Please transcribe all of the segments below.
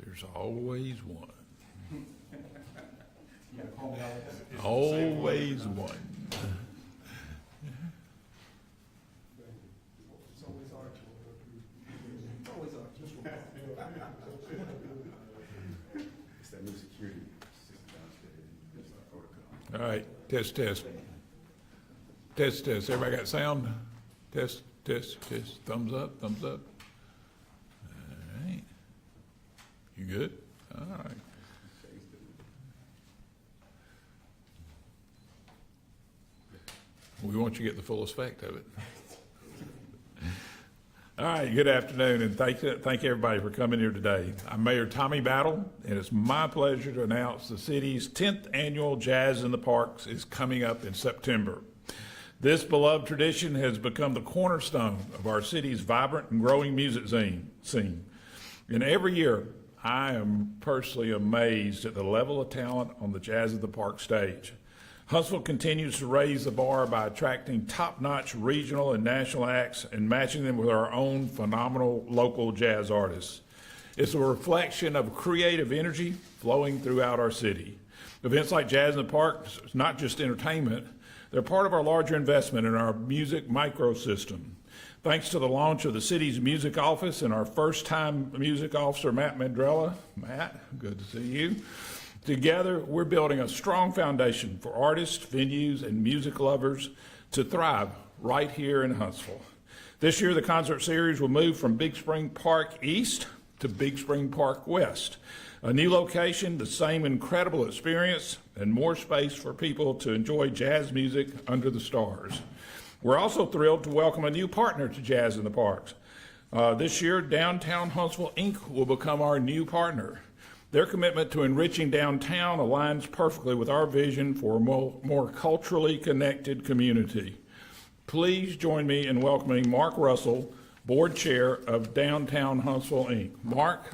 There's always one. Always one. It's that new security system downstairs. It's our protocol. All right, test, test. Test, test. Everybody got sound? Test, test, test. Thumbs up, thumbs up. All right. You good? All right. We want you to get the full effect of it. All right, good afternoon, and thank everybody for coming here today. I'm Mayor Tommy Battle, and it's my pleasure to announce the city's 10th annual Jazz in the Parks is coming up in September. This beloved tradition has become the cornerstone of our city's vibrant and growing music scene. And every year, I am personally amazed at the level of talent on the Jazz in the Park stage. Huntsville continues to raise the bar by attracting top-notch regional and national acts and matching them with our own phenomenal local jazz artists. It's a reflection of creative energy flowing throughout our city. Events like Jazz in the Park is not just entertainment, they're part of our larger investment in our music microsystem. Thanks to the launch of the city's music office and our first-time music officer, Matt Mandrella. Matt, good to see you. Together, we're building a strong foundation for artists, venues, and music lovers to thrive right here in Huntsville. This year, the concert series will move from Big Spring Park East to Big Spring Park West. A new location, the same incredible experience, and more space for people to enjoy jazz music under the stars. We're also thrilled to welcome a new partner to Jazz in the Parks. This year, Downtown Huntsville, Inc. will become our new partner. Their commitment to enriching downtown aligns perfectly with our vision for a more culturally connected community. Please join me in welcoming Mark Russell, Board Chair of Downtown Huntsville, Inc. Mark.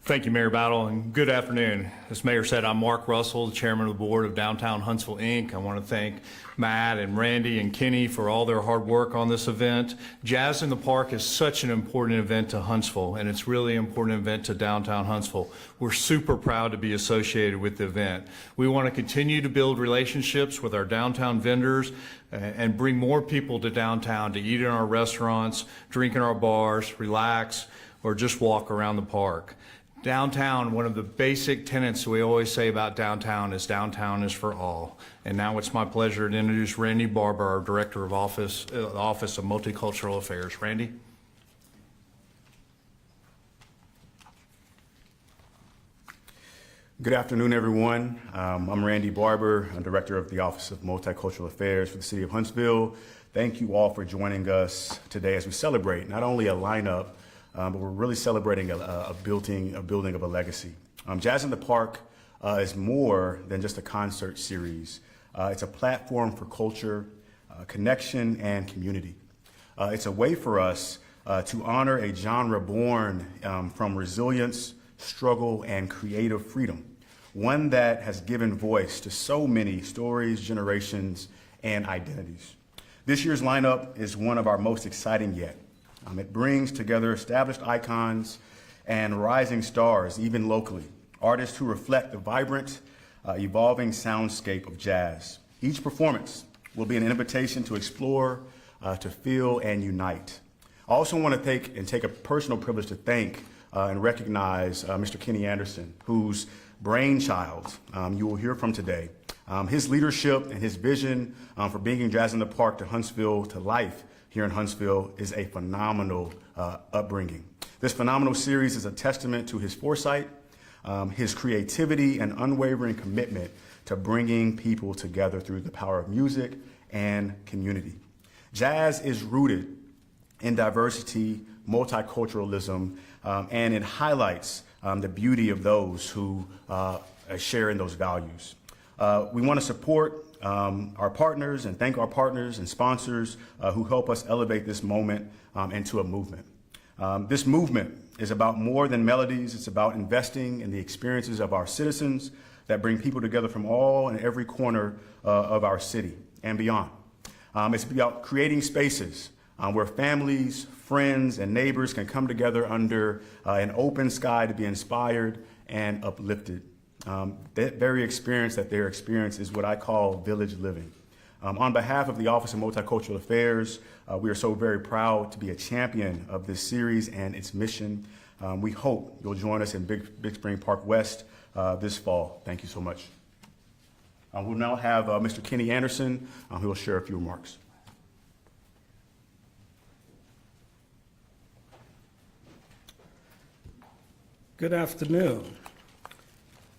Thank you, Mayor Battle, and good afternoon. As Mayor said, I'm Mark Russell, the Chairman of the Board of Downtown Huntsville, Inc. I want to thank Matt and Randy and Kenny for all their hard work on this event. Jazz in the Park is such an important event to Huntsville, and it's really an important event to Downtown Huntsville. We're super proud to be associated with the event. We want to continue to build relationships with our downtown vendors and bring more people to downtown to eat in our restaurants, drink in our bars, relax, or just walk around the park. Downtown, one of the basic tenets we always say about downtown is for all. And now it's my pleasure to introduce Randy Barber, our Director of Office of Multicultural Affairs. Randy? Good afternoon, everyone. I'm Randy Barber. I'm Director of the Office of Multicultural Affairs for the City of Huntsville. Thank you all for joining us today as we celebrate not only a lineup, but we're really celebrating a building of a legacy. Jazz in the Park is more than just a concert series. It's a platform for culture, connection, and community. It's a way for us to honor a genre born from resilience, struggle, and creative freedom. One that has given voice to so many stories, generations, and identities. This year's lineup is one of our most exciting yet. It brings together established icons and rising stars, even locally, artists who reflect the vibrant, evolving soundscape of jazz. Each performance will be an invitation to explore, to feel, and unite. I also want to take a personal privilege to thank and recognize Mr. Kenny Anderson, whose brainchild you will hear from today. His leadership and his vision for bringing Jazz in the Park to Huntsville to life here in Huntsville is a phenomenal upbringing. This phenomenal series is a testament to his foresight, his creativity, and unwavering commitment to bringing people together through the power of music and community. Jazz is rooted in diversity, multiculturalism, and it highlights the beauty of those who share in those values. We want to support our partners and thank our partners and sponsors who help us elevate this moment into a movement. This movement is about more than melodies. It's about investing in the experiences of our citizens that bring people together from all and every corner of our city and beyond. It's about creating spaces where families, friends, and neighbors can come together under an open sky to be inspired and uplifted. That very experience that they're experiencing is what I call village living. On behalf of the Office of Multicultural Affairs, we are so very proud to be a champion of this series and its mission. We hope you'll join us in Big Spring Park West this fall. Thank you so much. We'll now have Mr. Kenny Anderson, who will share a few remarks. Good afternoon.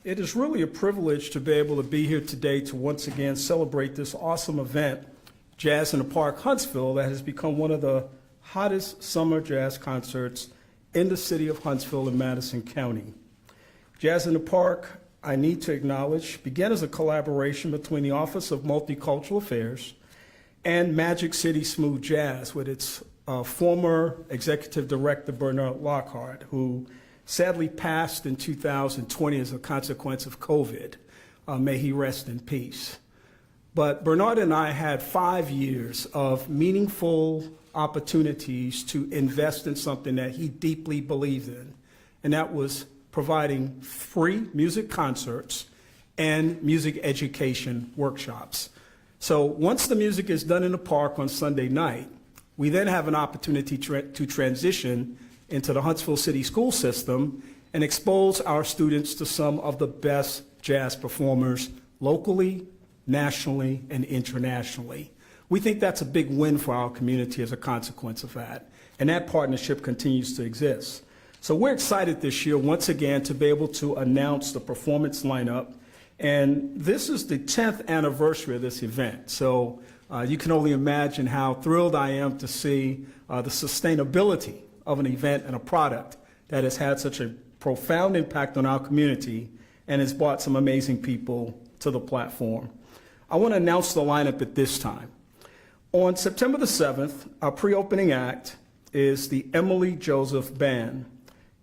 It is really a privilege to be able to be here today to once again celebrate this awesome event, Jazz in the Park Huntsville, that has become one of the hottest summer jazz concerts in the city of Huntsville and Madison County. Jazz in the Park, I need to acknowledge, began as a collaboration between the Office of Multicultural Affairs and Magic City Smooth Jazz with its former executive director, Bernard Lockhart, who sadly passed in 2020 as a consequence of COVID. May he rest in peace. But Bernard and I had 5 years of meaningful opportunities to invest in something that he deeply believed in, and that was providing free music concerts and music education workshops. So once the music is done in the park on Sunday night, we then have an opportunity to transition into the Huntsville City School System and expose our students to some of the best jazz performers locally, nationally, and internationally. We think that's a big win for our community as a consequence of that, and that partnership continues to exist. So we're excited this year once again to be able to announce the performance lineup, and this is the 10th anniversary of this event. So you can only imagine how thrilled I am to see the sustainability of an event and a product that has had such a profound impact on our community and has brought some amazing people to the platform. I want to announce the lineup at this time. On September the 7th, our pre-opening act is the Emily Joseph Band.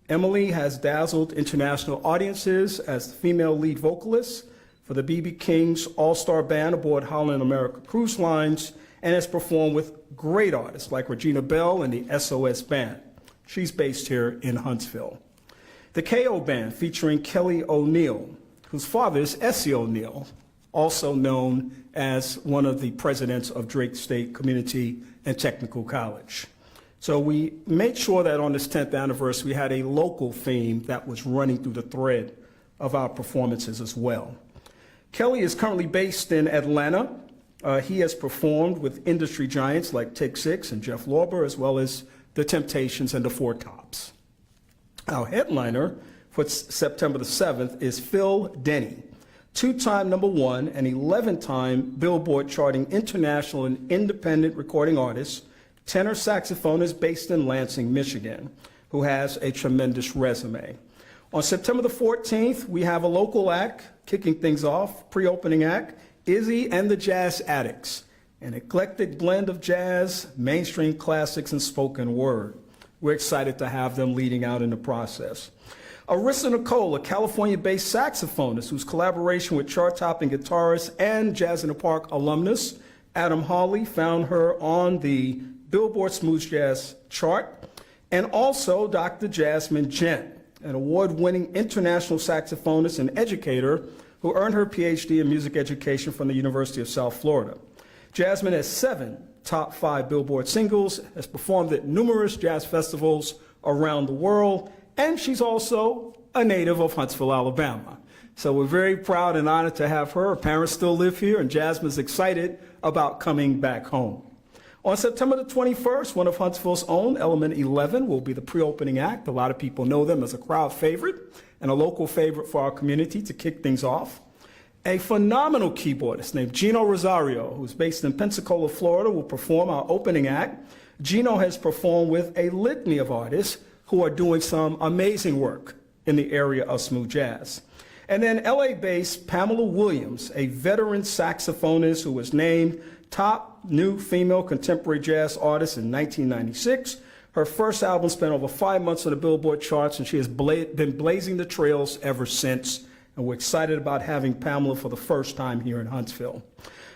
Emily has dazzled international audiences as the female lead vocalist for the B.B. King's All-Star Band aboard Holland America Cruise Lines and has performed with great artists like Regina Bell and the SOS Band. She's based here in Huntsville. The KO Band featuring Kelly O'Neill, whose father is Essie O'Neill, also known as one of the presidents of Drake State Community and Technical College. So we made sure that on this 10th anniversary, we had a local theme that was running through the thread of our performances as well. Kelly is currently based in Atlanta. He has performed with industry giants like Take Six and Jeff Lorber, as well as The Temptations and the Four Tops. Our headliner for September the 7th is Phil Denny, two-time #1 and 11-time Billboard charting international and independent recording artist, tenor saxophonist based in Lansing, Michigan, who has a tremendous resume. On September the 14th, we have a local act kicking things off, pre-opening act, Izzy and the Jazz Addicts, an eclectic blend of jazz, mainstream classics, and spoken word. We're excited to have them leading out in the process. Arissa Nicole, a California-based saxophonist whose collaboration with chart-topping guitarist and Jazz in the Park alumnus Adam Hawley found her on the Billboard Smooth Jazz chart, and also Dr. Jasmine Gent, an award-winning international saxophonist and educator who earned her PhD in music education from the University of South Florida. Jasmine has 7 top 5 Billboard singles, has performed at numerous jazz festivals around the world, and she's also a native of Huntsville, Alabama. So we're very proud and honored to have her. Her parents still live here, and Jasmine's excited about coming back home. On September the 21st, one of Huntsville's own, Element 11, will be the pre-opening act. A lot of people know them as a crowd favorite and a local favorite for our community to kick things off. A phenomenal keyboardist named Gino Rosario, who's based in Pensacola, Florida, will perform our opening act. Gino has performed with a litany of artists who are doing some amazing work in the area of smooth jazz. And then LA-based Pamela Williams, a veteran saxophonist who was named top new female contemporary jazz artist in 1996. Her first album spent over 5 months on the Billboard charts, and she has been blazing the trails ever since. And we're excited about having Pamela for the first time here in Huntsville.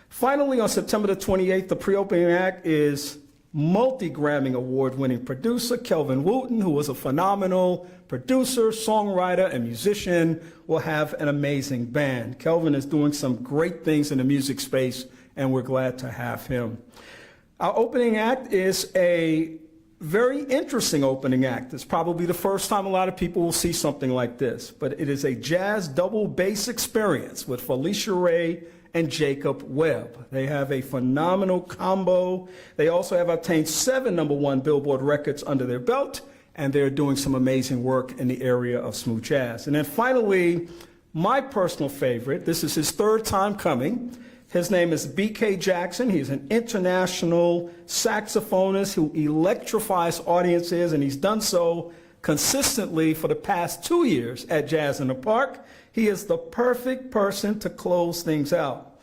Finally, on September the 28th, the pre-opening act is multi-Grammy award-winning producer, Kelvin Wooten, who was a phenomenal producer, songwriter, and musician, will have an amazing band. Kelvin is doing some great things in the music space, and we're glad to have him. Our opening act is a very interesting opening act. It's probably the first time a lot of people will see something like this, but it is a jazz double bass experience with Felicia Ray and Jacob Webb. They have a phenomenal combo. They also have obtained 7 #1 Billboard records under their belt, and they're doing some amazing work in the area of smooth jazz. And then finally, my personal favorite, this is his 3rd time coming. His name is B.K. Jackson. He's an international saxophonist who electrifies audiences, and he's done so consistently for the past 2 years at Jazz in the Park. He is the perfect person to close things out.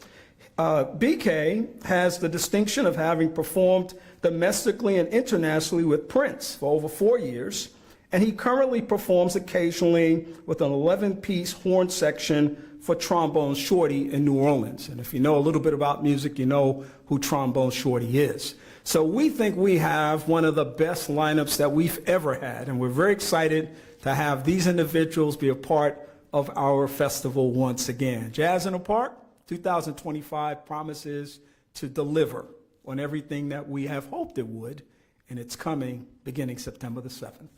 BK has the distinction of having performed domestically and internationally with Prince for over 4 years, and he currently performs occasionally with an 11-piece horn section for Trombone Shorty in New Orleans. And if you know a little bit about music, you know who Trombone Shorty is. So we think we have one of the best lineups that we've ever had, and we're very excited to have these individuals be a part of our festival once again. Jazz in the Park 2025 promises to deliver on everything that we have hoped it would, and it's coming beginning September the 7th.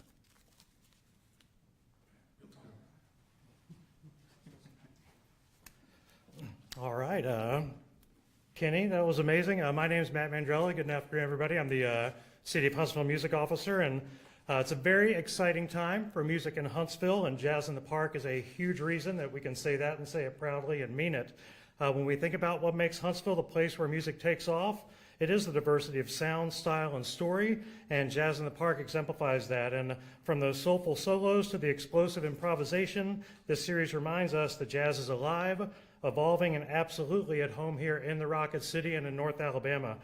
All right, Kenny, that was amazing. My name is Matt Mandrella. Good afternoon, everybody. I'm the City of Huntsville Music Officer, and it's a very exciting time for music in Huntsville, and Jazz in the Park is a huge reason that we can say that and say it proudly and mean it. When we think about what makes Huntsville the place where music takes off, it is the diversity of sound, style, and story, and Jazz in the Park exemplifies that. And from those soulful solos to the explosive improvisation, this series reminds us that jazz is alive, evolving, and absolutely at home here in the Rocket City and in North Alabama.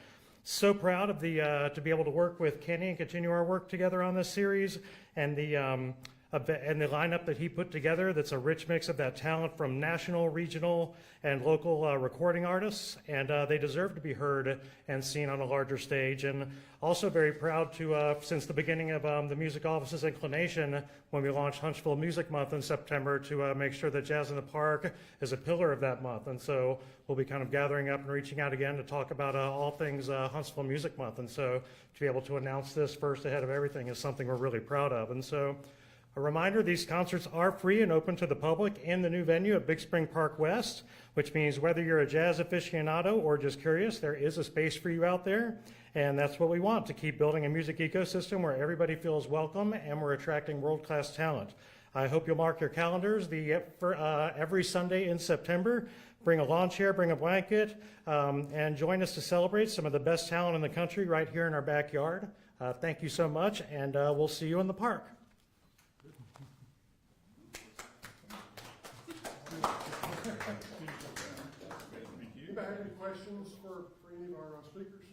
So proud of to be able to work with Kenny and continue our work together on this series, and the lineup that he put together. That's a rich mix of that talent from national, regional, and local recording artists, and they deserve to be heard and seen on a larger stage. And also very proud to, since the beginning of the music office's inclination, when we launched Huntsville Music Month in September, to make sure that Jazz in the Park is a pillar of that month. And so we'll be kind of gathering up and reaching out again to talk about all things Huntsville Music Month. And so to be able to announce this first ahead of everything is something we're really proud of. And so a reminder, these concerts are free and open to the public in the new venue at Big Spring Park West, which means whether you're a jazz aficionado or just curious, there is a space for you out there. And that's what we want, to keep building a music ecosystem where everybody feels welcome and we're attracting world-class talent. I hope you'll mark your calendars for every Sunday in September. Bring a lawn chair, bring a blanket, and join us to celebrate some of the best talent in the country right here in our backyard. Thank you so much, and we'll see you in the park. Anybody have any questions for any of our speakers?